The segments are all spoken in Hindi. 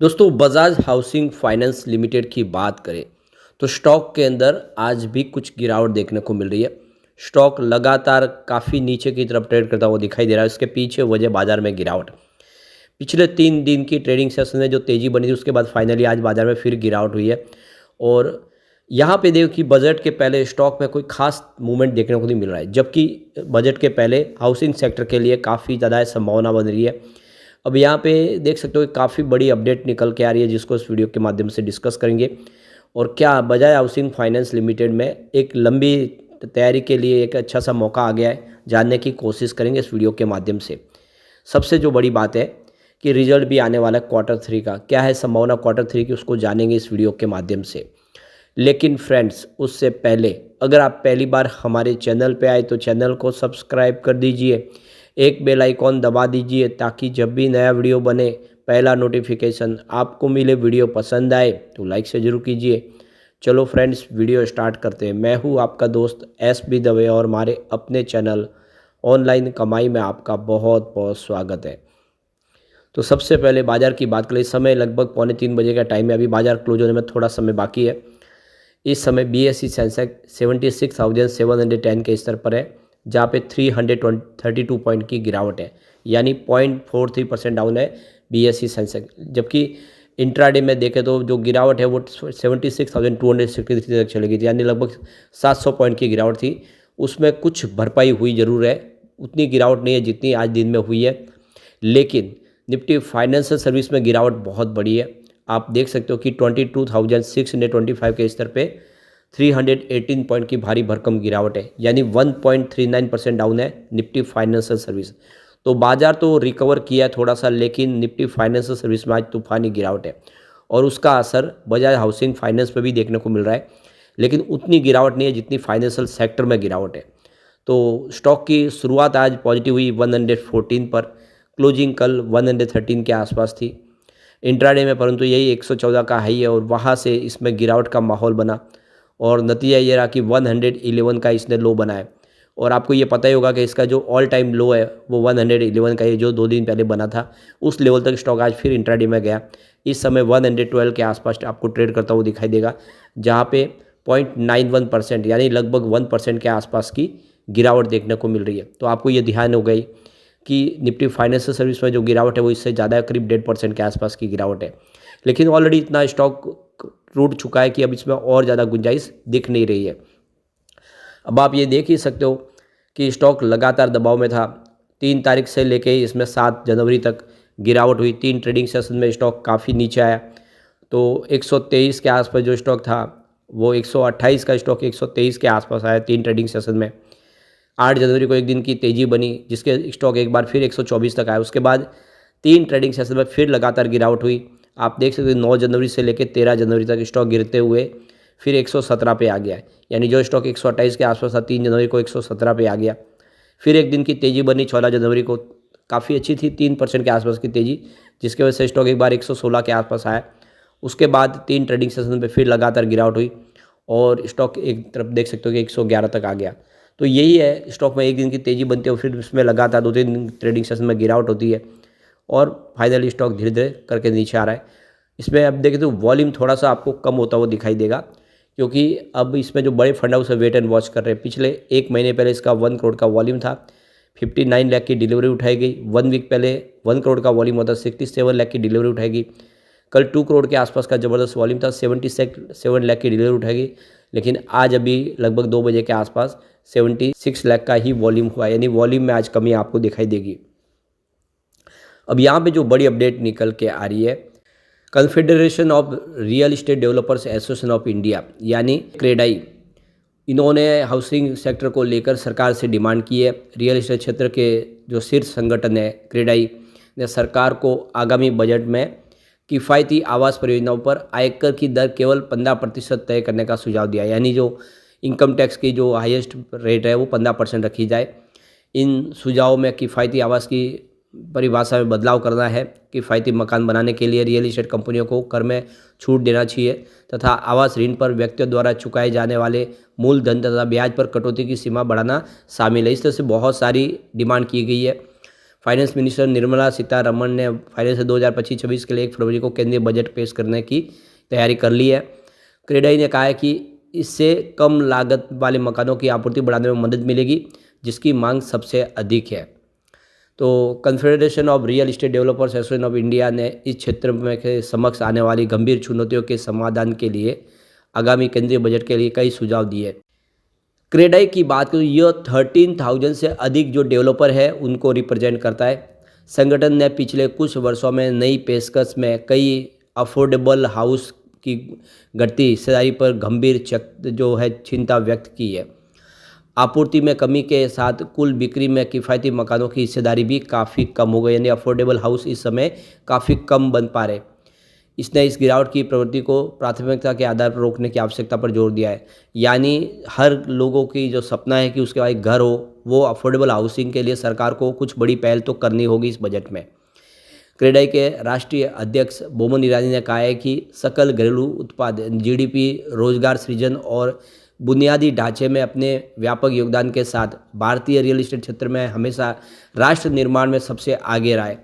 दोस्तों बजाज हाउसिंग फाइनेंस लिमिटेड की बात करें तो स्टॉक के अंदर आज भी कुछ गिरावट देखने को मिल रही है। स्टॉक लगातार काफ़ी नीचे की तरफ ट्रेड करता हुआ दिखाई दे रहा है। इसके पीछे वजह बाजार में गिरावट, पिछले 3 दिन की ट्रेडिंग सेशन में जो तेज़ी बनी थी उसके बाद फाइनली आज बाजार में फिर गिरावट हुई है। और यहाँ पे देखो कि बजट के पहले स्टॉक में कोई खास मूवमेंट देखने को नहीं मिल रहा है, जबकि बजट के पहले हाउसिंग सेक्टर के लिए काफ़ी ज़्यादा संभावना बन रही है। अब यहाँ पे देख सकते हो कि काफ़ी बड़ी अपडेट निकल के आ रही है, जिसको इस वीडियो के माध्यम से डिस्कस करेंगे। और क्या बजाज हाउसिंग फाइनेंस लिमिटेड में एक लंबी तैयारी के लिए एक अच्छा सा मौका आ गया है, जानने की कोशिश करेंगे इस वीडियो के माध्यम से। सबसे जो बड़ी बात है कि रिजल्ट भी आने वाला है Q3 का, क्या है संभावना Q3 की, उसको जानेंगे इस वीडियो के माध्यम से। लेकिन फ्रेंड्स उससे पहले अगर आप पहली बार हमारे चैनल पे आए तो चैनल को सब्सक्राइब कर दीजिए, एक बेल आइकॉन दबा दीजिए ताकि जब भी नया वीडियो बने पहला नोटिफिकेशन आपको मिले। वीडियो पसंद आए तो लाइक से ज़रूर कीजिए। चलो फ्रेंड्स वीडियो स्टार्ट करते हैं। मैं हूँ आपका दोस्त SB दवे और हमारे अपने चैनल ऑनलाइन कमाई में आपका बहुत बहुत स्वागत है। तो सबसे पहले बाजार की बात करें, इस समय लगभग 2:45 का टाइम है, अभी बाजार क्लोज होने में थोड़ा समय बाकी है। इस समय BSE सेंसेक्स 76,710 के स्तर पर है, जहाँ पे 332 पॉइंट की गिरावट है, यानी 0.43% डाउन है BSE सेंसेक्स। जबकि इंट्राडे में देखें तो जो गिरावट है वो 76,263 तक चली गई थी, यानी लगभग 700 पॉइंट की गिरावट थी। उसमें कुछ भरपाई हुई ज़रूर है, उतनी गिरावट नहीं है जितनी आज दिन में हुई है। लेकिन निफ्टी फाइनेंशियल सर्विस में गिरावट बहुत बड़ी है। आप देख सकते हो कि 22,625 के स्तर पे 318 पॉइंट की भारी भरकम गिरावट है, यानी 1.39% डाउन है निफ्टी फाइनेंशियल सर्विस। तो बाजार तो रिकवर किया है थोड़ा सा, लेकिन निफ्टी फाइनेंशियल सर्विस में आज तूफानी गिरावट है और उसका असर बजाज हाउसिंग फाइनेंस पे भी देखने को मिल रहा है। लेकिन उतनी गिरावट नहीं है जितनी फाइनेंशियल सेक्टर में गिरावट है। तो स्टॉक की शुरुआत आज पॉजिटिव हुई 114 पर, क्लोजिंग कल 113 के आसपास थी इंट्राडे में, परंतु यही 114 का हाई है और वहाँ से इसमें गिरावट का माहौल बना और नतीजा ये रहा कि 111 का इसने लो बनाया। और आपको ये पता ही होगा कि इसका जो ऑल टाइम लो है वो 111 का है, जो 2 दिन पहले बना था। उस लेवल तक स्टॉक आज फिर इंट्राडे में गया। इस समय 112 के आसपास आपको ट्रेड करता हुआ दिखाई देगा, जहाँ पे 0.91% यानी लगभग 1% के आसपास की गिरावट देखने को मिल रही है। तो आपको ये ध्यान हो गई कि निफ्टी फाइनेंशियल सर्विस में जो गिरावट है वो इससे ज़्यादा करीब 1.5% के आसपास की गिरावट है। लेकिन ऑलरेडी इतना स्टॉक टूट चुका है कि अब इसमें और ज़्यादा गुंजाइश दिख नहीं रही है। अब आप ये देख ही सकते हो कि स्टॉक लगातार दबाव में था। 3 तारीख से लेके इसमें 7 जनवरी तक गिरावट हुई। 3 ट्रेडिंग सेशन में स्टॉक काफ़ी नीचे आया। तो 123 के आसपास जो स्टॉक था वो 128 का स्टॉक 123 के आसपास आया 3 ट्रेडिंग सेशन में। 8 जनवरी को एक दिन की तेज़ी बनी, जिसके स्टॉक एक बार फिर 124 तक आया। उसके बाद 3 ट्रेडिंग सेशन में फिर लगातार गिरावट हुई। आप देख सकते हो 9 जनवरी से लेकर 13 जनवरी तक स्टॉक गिरते हुए फिर 117 पे आ गया, यानी जो स्टॉक 128 के आसपास था 3 जनवरी को 117 पे आ गया। फिर एक दिन की तेज़ी बनी 16 जनवरी को, काफ़ी अच्छी थी, 3% के आसपास की तेज़ी, जिसकी वजह से स्टॉक एक बार 116 के आसपास आया। उसके बाद 3 ट्रेडिंग सेशन पे फिर लगातार गिरावट हुई और स्टॉक एक तरफ देख सकते हो कि 111 तक आ गया। तो यही है, स्टॉक में एक दिन की तेज़ी बनती है और फिर उसमें लगातार 2-3 ट्रेडिंग सेशन में गिरावट होती है और फाइनली स्टॉक धीरे धीरे करके नीचे आ रहा है। इसमें अब देखें तो वॉल्यूम थोड़ा सा आपको कम होता हुआ दिखाई देगा, क्योंकि अब इसमें जो बड़े फंड हाउस है वेट एंड वॉच कर रहे हैं। पिछले 1 महीने पहले इसका 1 करोड़ का वॉल्यूम था, 59 लाख की डिलीवरी उठाई गई। 1 वीक पहले 1 करोड़ का वॉल्यूम होता, 67 लाख की डिलीवरी उठाई गई। कल 2 करोड़ के आसपास का ज़बरदस्त वॉल्यूम था, 77 लाख की डिलीवरी उठाई गई। लेकिन आज अभी लगभग 2 बजे के आसपास 76 लाख का ही वॉल्यूम हुआ, यानी वॉल्यूम में आज कमी आपको दिखाई देगी। अब यहाँ पे जो बड़ी अपडेट निकल के आ रही है, confederation of real estate developers association of India यानी क्रेडाई, इन्होंने हाउसिंग सेक्टर को लेकर सरकार से डिमांड की है। रियल इस्टेट क्षेत्र के जो शीर्ष संगठन है क्रेडाई ने सरकार को आगामी बजट में किफ़ायती आवास परियोजनाओं पर आयकर की दर केवल 15% तय करने का सुझाव दिया, यानी जो इनकम टैक्स की जो हाईएस्ट रेट है वो 15% रखी जाए। इन सुझावों में किफ़ायती आवास की परिभाषा में बदलाव करना है। किफ़ायती मकान बनाने के लिए रियल इस्टेट कंपनियों को कर में छूट देना चाहिए तथा आवास ऋण पर व्यक्तियों द्वारा चुकाए जाने वाले मूलधन तथा ब्याज पर कटौती की सीमा बढ़ाना शामिल है। इस तरह से बहुत सारी डिमांड की गई है। फाइनेंस मिनिस्टर निर्मला सीतारमण ने फाइनेंस 2025-26 के लिए 1 फरवरी को केंद्रीय बजट पेश करने की तैयारी कर ली है। क्रेडाई ने कहा है कि इससे कम लागत वाले मकानों की आपूर्ति बढ़ाने में मदद मिलेगी, जिसकी मांग सबसे अधिक है। तो confederation of real estate developers association of India ने इस क्षेत्र में के समक्ष आने वाली गंभीर चुनौतियों के समाधान के लिए आगामी केंद्रीय बजट के लिए कई सुझाव दिए। क्रेडाई की बात करूँ, यह 13,000 से अधिक जो डेवलपर है उनको रिप्रेजेंट करता है। संगठन ने पिछले कुछ वर्षों में नई पेशकश में कई अफोर्डेबल हाउस की घटती हिस्सेदारी पर गंभीर जो है चिंता व्यक्त की है। आपूर्ति में कमी के साथ कुल बिक्री में किफ़ायती मकानों की हिस्सेदारी भी काफ़ी कम हो गई, यानी अफोर्डेबल हाउस इस समय काफ़ी कम बन पा रहे। इसने इस गिरावट की प्रवृत्ति को प्राथमिकता के आधार पर रोकने की आवश्यकता पर जोर दिया है। यानी हर लोगों की जो सपना है कि उसके पास एक घर हो, वो अफोर्डेबल हाउसिंग के लिए सरकार को कुछ बड़ी पहल तो करनी होगी इस बजट में। क्रेडाई के राष्ट्रीय अध्यक्ष बोमन ईरानी ने कहा है कि सकल घरेलू उत्पाद जीडीपी, रोजगार सृजन और बुनियादी ढांचे में अपने व्यापक योगदान के साथ भारतीय रियल एस्टेट क्षेत्र में हमेशा राष्ट्र निर्माण में सबसे आगे रहा है।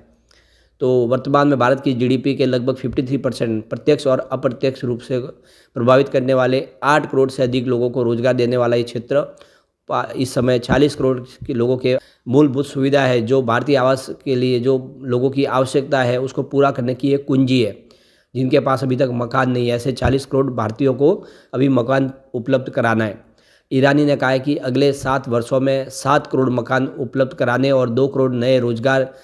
तो वर्तमान में भारत की जीडीपी के लगभग 53% प्रत्यक्ष और अप्रत्यक्ष रूप से प्रभावित करने वाले 8 करोड़ से अधिक लोगों को रोजगार देने वाला ये क्षेत्र इस समय 40 करोड़ के लोगों के मूलभूत सुविधा है, जो भारतीय आवास के लिए जो लोगों की आवश्यकता है उसको पूरा करने की एक कुंजी है। जिनके पास अभी तक मकान नहीं है, ऐसे 40 करोड़ भारतीयों को अभी मकान उपलब्ध कराना है। ईरानी ने कहा है कि अगले 7 वर्षों में 7 करोड़ मकान उपलब्ध कराने और 2 करोड़ नए रोजगार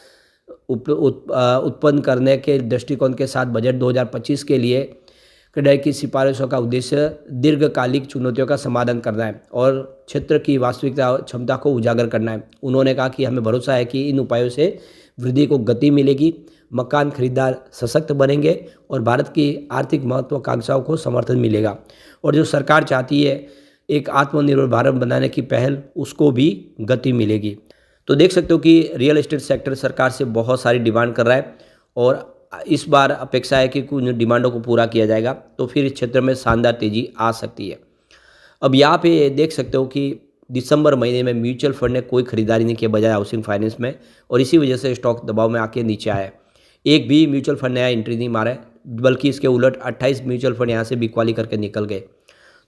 उत्पन्न करने के दृष्टिकोण के साथ बजट 2025 के लिए क्रेडाई की सिफारिशों का उद्देश्य दीर्घकालिक चुनौतियों का समाधान करना है और क्षेत्र की वास्तविक क्षमता को उजागर करना है। उन्होंने कहा कि हमें भरोसा है कि इन उपायों से वृद्धि को गति मिलेगी, मकान खरीदार सशक्त बनेंगे और भारत की आर्थिक महत्वाकांक्षाओं को समर्थन मिलेगा। और जो सरकार चाहती है एक आत्मनिर्भर भारत बनाने की पहल, उसको भी गति मिलेगी। तो देख सकते हो कि रियल एस्टेट सेक्टर सरकार से बहुत सारी डिमांड कर रहा है और इस बार अपेक्षा है कि कुछ डिमांडों को पूरा किया जाएगा, तो फिर इस क्षेत्र में शानदार तेज़ी आ सकती है। अब यहाँ पे देख सकते हो कि दिसंबर महीने में म्यूचुअल फंड ने कोई खरीदारी नहीं किया बजाय हाउसिंग फाइनेंस में, और इसी वजह से स्टॉक दबाव में आके नीचे आया है। एक भी म्यूचुअल फंड नया एंट्री नहीं मारा है, बल्कि इसके उलट 28 म्यूचुअल फंड यहाँ से बिकवाली करके निकल गए।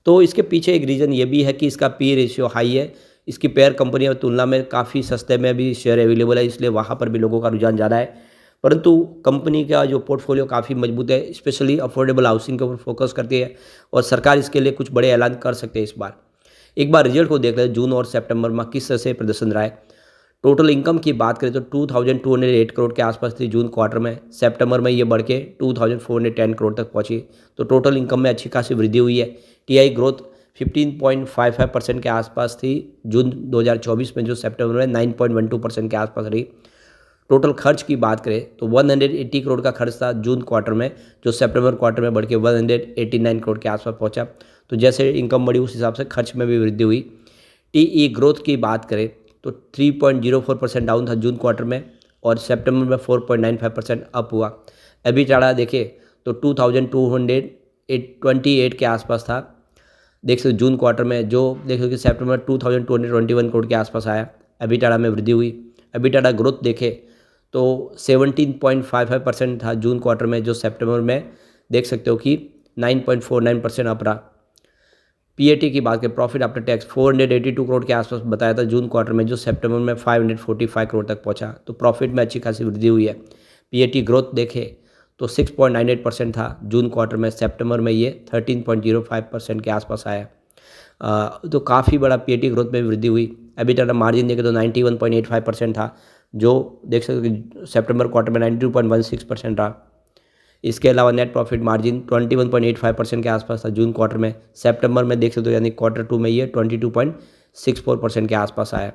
तो इसके पीछे एक रीज़न ये भी है कि इसका पी रेशियो हाई है, इसकी पेयर कंपनियों की तुलना में काफ़ी सस्ते में भी शेयर अवेलेबल है, इसलिए वहाँ पर भी लोगों का रुझान ज़्यादा है। परंतु कंपनी का जो पोर्टफोलियो काफ़ी मजबूत है, स्पेशली अफोर्डेबल हाउसिंग के ऊपर फोकस करती है और सरकार इसके लिए कुछ बड़े ऐलान कर सकते हैं इस बार। एक बार रिजल्ट को देख लें जून और सितंबर में किस तरह से प्रदर्शन रहा है। टोटल इनकम की बात करें तो 2208 करोड़ के आसपास थी जून क्वार्टर में। सितंबर में ये बढ़ के 2410 करोड़ तक पहुंची, तो टोटल इनकम में अच्छी खासी वृद्धि हुई है। टीआई ग्रोथ 15.55% के आसपास थी जून 2024 में, जो सितंबर में 9.12% के आसपास रही। टोटल खर्च की बात करें तो 180 करोड़ का खर्च था जून क्वार्टर में, जो सितंबर क्वार्टर में बढ़ के 189 करोड़ के आसपास पहुंचा। तो जैसे इनकम बढ़ी उस हिसाब से खर्च में भी वृद्धि हुई। टीई ग्रोथ की बात करें तो 3.04% डाउन था जून क्वार्टर में और सितंबर में 4.95% अप हुआ। एबिटाडा देखें तो 2228 के आसपास था, देख सकते जून क्वार्टर में, जो देख सकते सितंबर में 2221 करोड़ के आसपास आया। एबिटाडा में वृद्धि हुई। एबिटाडा ग्रोथ देखें तो 17.55% था जून क्वार्टर में, जो सितंबर में देख सकते हो कि 9.49% अप रहा। पीएटी की बात करें, प्रॉफिट आफ्टर टैक्स 482 करोड़ के आसपास बताया था जून क्वार्टर में, जो सितंबर में 545 करोड़ तक पहुंचा। तो प्रॉफिट में अच्छी खासी वृद्धि हुई है। पीएटी ग्रोथ देखें तो 6.98% था जून क्वार्टर में, सितंबर में ये 13.05% के आसपास आया। तो काफ़ी बड़ा पीएटी ग्रोथ में वृद्धि हुई। एबिटाडा मार्जिन देखें तो 91.85% था, जो देख सकते हो सितंबर क्वार्टर में 92.16% रहा। इसके अलावा नेट प्रॉफिट मार्जिन 21.85% के आसपास था जून क्वार्टर में। सितंबर में देख सकते हो यानी क्वार्टर 2 में ये 22.64% के आसपास आया।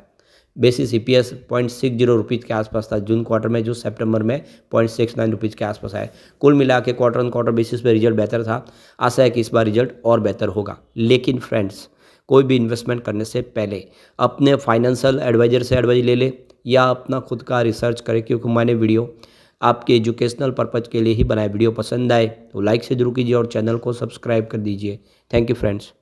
बेसिस ईपीएस 0.60 रुपीज़ के आसपास था जून क्वार्टर में, जो सितंबर में 0.69 रुपीज़ के आसपास आया। कुल मिला के क्वार्टर ऑन क्वार्टर बेसिस पे रिजल्ट बेहतर था। आशा है कि इस बार रिजल्ट और बेहतर होगा। लेकिन फ्रेंड्स, कोई भी इन्वेस्टमेंट करने से पहले अपने फाइनेंशियल एडवाइजर से एडवाइज ले ले या अपना खुद का रिसर्च करें, क्योंकि मैंने वीडियो आपके एजुकेशनल पर्पज़ के लिए ही बनाए। वीडियो पसंद आए तो लाइक से जरूर कीजिए और चैनल को सब्सक्राइब कर दीजिए। Thank you friends.